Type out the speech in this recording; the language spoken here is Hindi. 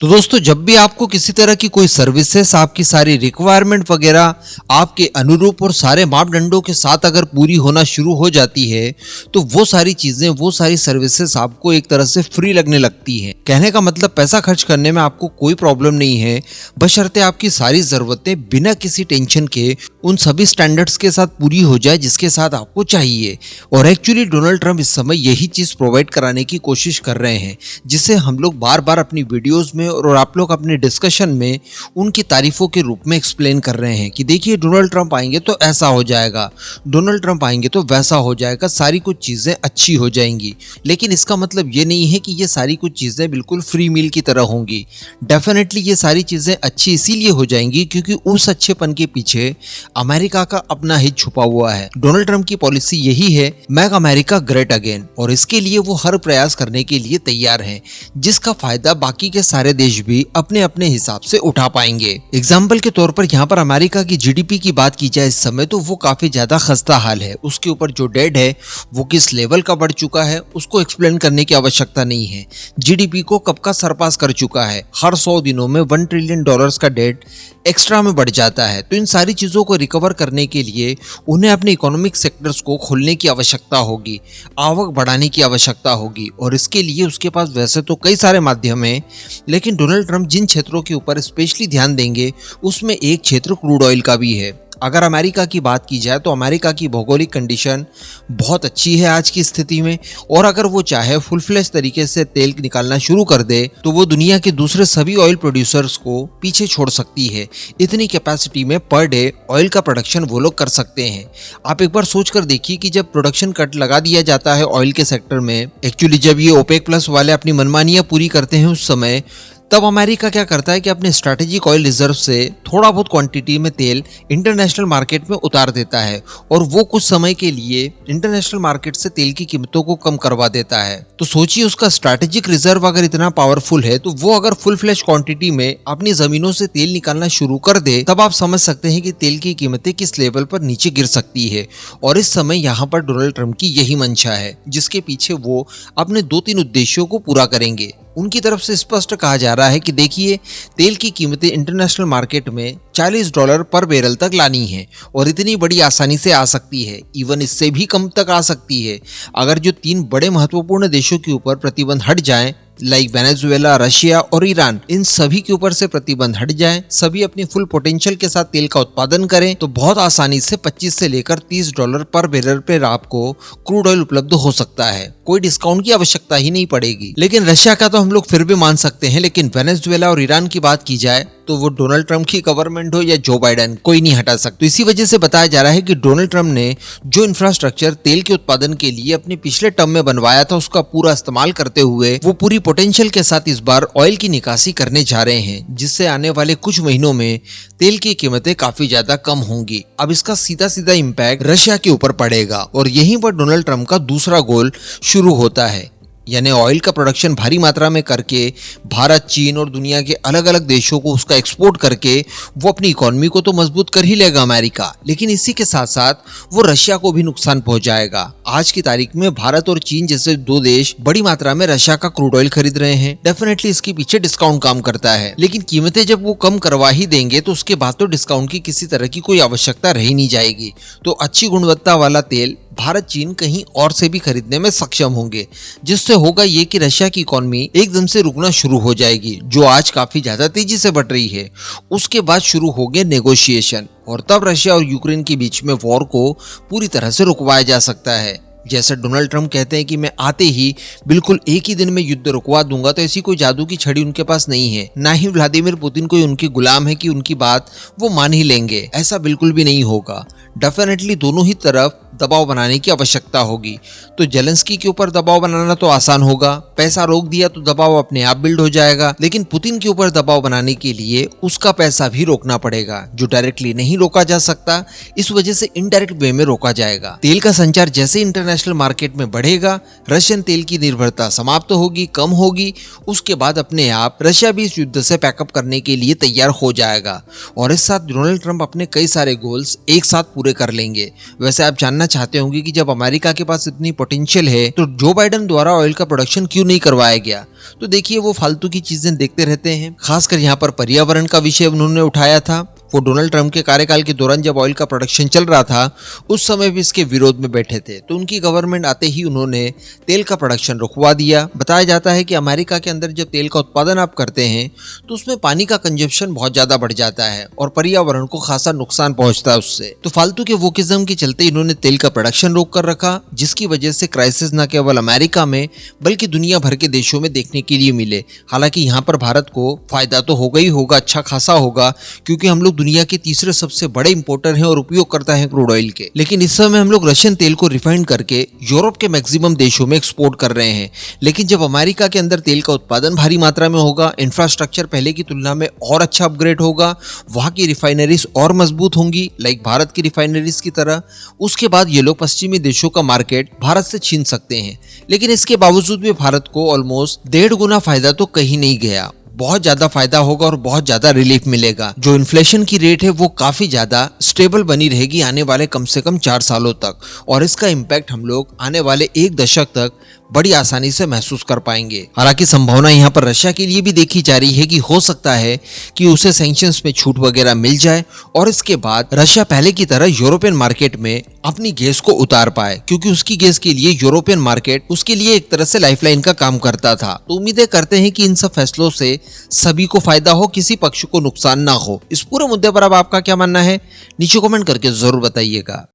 तो दोस्तों, जब भी आपको किसी तरह की कोई सर्विसेज आपकी सारी रिक्वायरमेंट वगैरह आपके अनुरूप और सारे मापदंडों के साथ अगर पूरी होना शुरू हो जाती है, तो वो सारी चीजें, वो सारी सर्विसेज आपको एक तरह से फ्री लगने लगती हैं। कहने का मतलब पैसा खर्च करने में आपको कोई प्रॉब्लम नहीं है, बशर्ते आपकी सारी जरूरतें बिना किसी टेंशन के उन सभी स्टैंडर्ड्स के साथ पूरी हो जाए जिसके साथ आपको चाहिए। और एक्चुअली डोनाल्ड ट्रंप इस समय यही चीज प्रोवाइड कराने की कोशिश कर रहे हैं, जिसे हम लोग बार बार अपनी वीडियोस में और आप लोग अपने डिस्कशन में उनकी तारीफों के रूप में एक्सप्लेन कर रहे हैं कि देखिए, डोनाल्ड ट्रंप आएंगे तो ऐसा हो जाएगा, डोनाल्ड ट्रंप आएंगे तो वैसा हो जाएगा, सारी कुछ चीजें अच्छी हो जाएंगी। लेकिन इसका मतलब ये नहीं है कि ये सारी कुछ चीजें बिल्कुल फ्री मील की तरह होंगी। डेफिनेटली ये सारी चीजें अच्छी इसीलिए हो जाएंगी क्योंकि उस अच्छेपन के पीछे अमेरिका का अपना हित छुपा हुआ है। डोनाल्ड ट्रंप की पॉलिसी यही है, मेक अमेरिका ग्रेट अगेन, और इसके लिए वो हर प्रयास करने के लिए तैयार हैं, जिसका फायदा बाकी के सारे देश भी अपने अपने हिसाब से उठा पाएंगे। एग्जाम्पल के तौर पर यहाँ पर अमेरिका की जीडीपी की बात की जाए इस समय, तो वो काफी ज्यादा खस्ता हाल है। उसके ऊपर जो डेट है वो किस लेवल का बढ़ चुका है उसको एक्सप्लेन करने की आवश्यकता नहीं है। जीडीपी को कब का सरपास कर चुका है, हर 100 दिनों में $1 ट्रिलियन का डेट एक्स्ट्रा में बढ़ जाता है। तो इन सारी चीजों को रिकवर करने के लिए उन्हें अपने इकोनॉमिक सेक्टर्स को खोलने की आवश्यकता होगी, आवक बढ़ाने की आवश्यकता होगी, और इसके लिए उसके पास वैसे तो कई सारे माध्यम हैं, लेकिन डोनाल्ड ट्रंप जिन क्षेत्रों के ऊपर स्पेशली ध्यान देंगे उसमें एक क्षेत्र क्रूड ऑयल का भी है। अगर अमेरिका की बात की जाए तो अमेरिका की भौगोलिक कंडीशन बहुत अच्छी है आज की स्थिति में, और अगर वो चाहे फुल फ्लेश तरीके से तेल निकालना शुरू कर दे तो वो दुनिया के दूसरे सभी ऑयल प्रोड्यूसर्स को पीछे छोड़ सकती है। इतनी कैपेसिटी में पर डे ऑयल का प्रोडक्शन वो लोग कर सकते हैं। आप एक बार सोच कर देखिए कि जब प्रोडक्शन कट लगा दिया जाता है ऑयल के सेक्टर में, एक्चुअली जब ये ओपेक प्लस वाले अपनी मनमानियां पूरी करते हैं उस समय, तब अमेरिका क्या करता है कि अपने स्ट्रैटेजिक ऑयल रिजर्व से थोड़ा बहुत क्वांटिटी में तेल इंटरनेशनल मार्केट में उतार देता है, और वो कुछ समय के लिए इंटरनेशनल मार्केट से तेल की कीमतों को कम करवा देता है। तो सोचिए, उसका स्ट्रैटेजिक रिजर्व अगर इतना पावरफुल है तो वो अगर फुल फ्लैश क्वांटिटी में अपनी जमीनों से तेल निकालना शुरू कर दे, तब आप समझ सकते हैं कि तेल की कीमतें किस लेवल पर नीचे गिर सकती है। और इस समय यहाँ पर डोनाल्ड ट्रंप की यही मंशा है, जिसके पीछे वो अपने 2-3 उद्देश्यों को पूरा करेंगे। उनकी तरफ से स्पष्ट कहा जा रहा है कि देखिए, तेल की कीमतें इंटरनेशनल मार्केट में $40 पर बैरल तक लानी है, और इतनी बड़ी आसानी से आ सकती है, इवन इससे भी कम तक आ सकती है अगर जो 3 बड़े महत्वपूर्ण देशों के ऊपर प्रतिबंध हट जाएं, लाइक वेनेजुएला, रशिया और ईरान, इन सभी के ऊपर से प्रतिबंध हट जाएं, सभी अपनी फुल पोटेंशियल के साथ तेल का उत्पादन करें, तो बहुत आसानी से 25 से लेकर $30 पर बैरल पे आपको क्रूड ऑयल उपलब्ध हो सकता है। कोई डिस्काउंट की आवश्यकता ही नहीं पड़ेगी। लेकिन रशिया का तो हम लोग फिर भी मान सकते हैं, लेकिन वेनेजुएला और ईरान की बात की जाए तो वो डोनाल्ड ट्रंप की गवर्नमेंट हो या जो बाइडेन, कोई नहीं हटा सकता। तो इसी वजह से बताया जा रहा है कि डोनाल्ड ट्रंप ने जो इंफ्रास्ट्रक्चर तेल के उत्पादन के लिए अपने पिछले टर्म में बनवाया था, उसका पूरा इस्तेमाल करते हुए वो पूरी पोटेंशियल के साथ इस बार ऑयल की निकासी करने जा रहे हैं, जिससे आने वाले कुछ महीनों में तेल की कीमतें काफी ज्यादा कम होंगी। अब इसका सीधा सीधा इम्पैक्ट रशिया के ऊपर पड़ेगा, और यहीं पर डोनाल्ड ट्रंप का दूसरा गोल शुरू होता है, यानी ऑयल का प्रोडक्शन भारी मात्रा में करके भारत, चीन और दुनिया के अलग अलग देशों को उसका एक्सपोर्ट करके वो अपनी इकोनॉमी को तो मजबूत कर ही लेगा अमेरिका, लेकिन इसी के साथ साथ वो रशिया को भी नुकसान पहुंचाएगा। आज की तारीख में भारत और चीन जैसे 2 देश बड़ी मात्रा में रशिया का क्रूड ऑयल खरीद रहे हैं। डेफिनेटली इसके पीछे डिस्काउंट काम करता है, लेकिन कीमतें जब वो कम करवा ही देंगे तो उसके बाद तो डिस्काउंट की किसी तरह की कोई आवश्यकता रह नहीं जाएगी। तो अच्छी गुणवत्ता वाला तेल भारत, चीन कहीं और से भी खरीदने में सक्षम होंगे, जिससे होगा ये कि रशिया की इकोनॉमी एकदम से रुकना शुरू हो जाएगी, जो आज काफी ज्यादा तेजी से बढ़ रही है। उसके बाद शुरू हो गए नेगोशिएशन, और तब रशिया और यूक्रेन के बीच में वॉर को पूरी तरह से रुकवाया जा सकता है। जैसे डोनाल्ड ट्रंप कहते हैं कि मैं आते ही बिल्कुल एक ही दिन में युद्ध रुकवा दूंगा, तो ऐसी कोई जादू की छड़ी उनके पास नहीं है। ना ही व्लादिमीर पुतिन कोई उनके गुलाम है कि उनकी बात वो मान ही लेंगे, ऐसा बिल्कुल भी नहीं होगा। डेफिनेटली दोनों ही तरफ दबाव बनाने की आवश्यकता होगी। तो जेलेंस्की के ऊपर दबाव बनाना तो आसान होगा, पैसा रोक दिया तो दबाव अपने आप बिल्ड हो जाएगा, लेकिन पुतिन के ऊपर दबाव बनाने के लिए उसका पैसा भी रोकना पड़ेगा, जो डायरेक्टली नहीं रोका जा सकता। इस वजह से इनडायरेक्ट वे में रोका जाएगा। तेल का संचार जैसे इंटरनेशनल इंटरनेशनल मार्केट में बढ़ेगा, रशियन तेल की निर्भरता समाप्त होगी, कम होगी। उसके बाद अपने आप रशिया भी इस युद्ध से पैकअप करने के लिए तैयार हो जाएगा और इस साथ डोनाल्ड ट्रंप अपने कई सारे गोल्स एक साथ पूरे कर लेंगे। वैसे आप जानना चाहते होंगे कि जब अमेरिका के पास इतनी पोटेंशियल है तो जो बाइडेन द्वारा ऑयल का प्रोडक्शन क्यों नहीं करवाया गया। तो देखिए, वो फालतू की चीजें देखते रहते हैं। खासकर यहाँ पर पर्यावरण का विषय उन्होंने उठाया था। वो डोनाल्ड ट्रंप के कार्यकाल के दौरान जब ऑयल का प्रोडक्शन चल रहा था उस समय भी इसके विरोध में बैठे थे, तो उनकी गवर्नमेंट आते ही उन्होंने तेल का प्रोडक्शन रुकवा दिया। बताया जाता है कि अमेरिका के अंदर जब तेल का उत्पादन आप करते हैं तो उसमें पानी का कंजप्शन बहुत ज्यादा बढ़ जाता है और पर्यावरण को खासा नुकसान पहुंचता है उससे। तो फालतू के वोकिज्म के चलते इन्होंने तेल का प्रोडक्शन रोक कर रखा, जिसकी वजह से क्राइसिस न केवल अमेरिका में बल्कि दुनिया भर के देशों में देखने के लिए मिले। हालांकि यहाँ पर भारत को फायदा तो होगा ही होगा, अच्छा खासा होगा, क्योंकि हम लोग दुनिया के तीसरे सबसे बड़े इंपोर्टर हैं और उपयोग करता है क्रूड ऑयल के। लेकिन इस समय हम लोग रशियन तेल को रिफाइंड करके यूरोप के मैक्सिमम देशों में एक्सपोर्ट कर रहे हैं। लेकिन जब अमेरिका के अंदर तेल का उत्पादन भारी मात्रा में होगा, इंफ्रास्ट्रक्चर पहले की तुलना में और अच्छा अपग्रेड होगा, वहां की रिफाइनरीज और मजबूत होंगी लाइक भारत की रिफाइनरीज की तरह, उसके बाद ये लोग पश्चिमी देशों का मार्केट भारत से छीन सकते हैं। लेकिन इसके बावजूद भी भारत को ऑलमोस्ट 1.5 गुना फायदा तो कहीं नहीं गया। बहुत ज्यादा फायदा होगा और बहुत ज्यादा रिलीफ मिलेगा। जो इन्फ्लेशन की रेट है वो काफी ज्यादा स्टेबल बनी रहेगी आने वाले कम से कम 4 सालों तक, और इसका इम्पैक्ट हम लोग आने वाले 1 दशक तक बड़ी आसानी से महसूस कर पाएंगे। हालांकि संभावना यहाँ पर रशिया के लिए भी देखी जा रही है कि हो सकता है कि उसे सैंक्शंस में छूट वगैरह मिल जाए और इसके बाद रशिया पहले की तरह यूरोपियन मार्केट में अपनी गैस को उतार पाए, क्योंकि उसकी गैस के लिए यूरोपियन मार्केट उसके लिए एक तरह से लाइफलाइन का काम करता था। तो उम्मीदें करते हैं कि इन सब फैसलों से सभी को फायदा हो, किसी पक्ष को नुकसान ना हो। इस पूरे मुद्दे पर अब आपका क्या मानना है नीचे कमेंट करके जरूर बताइएगा।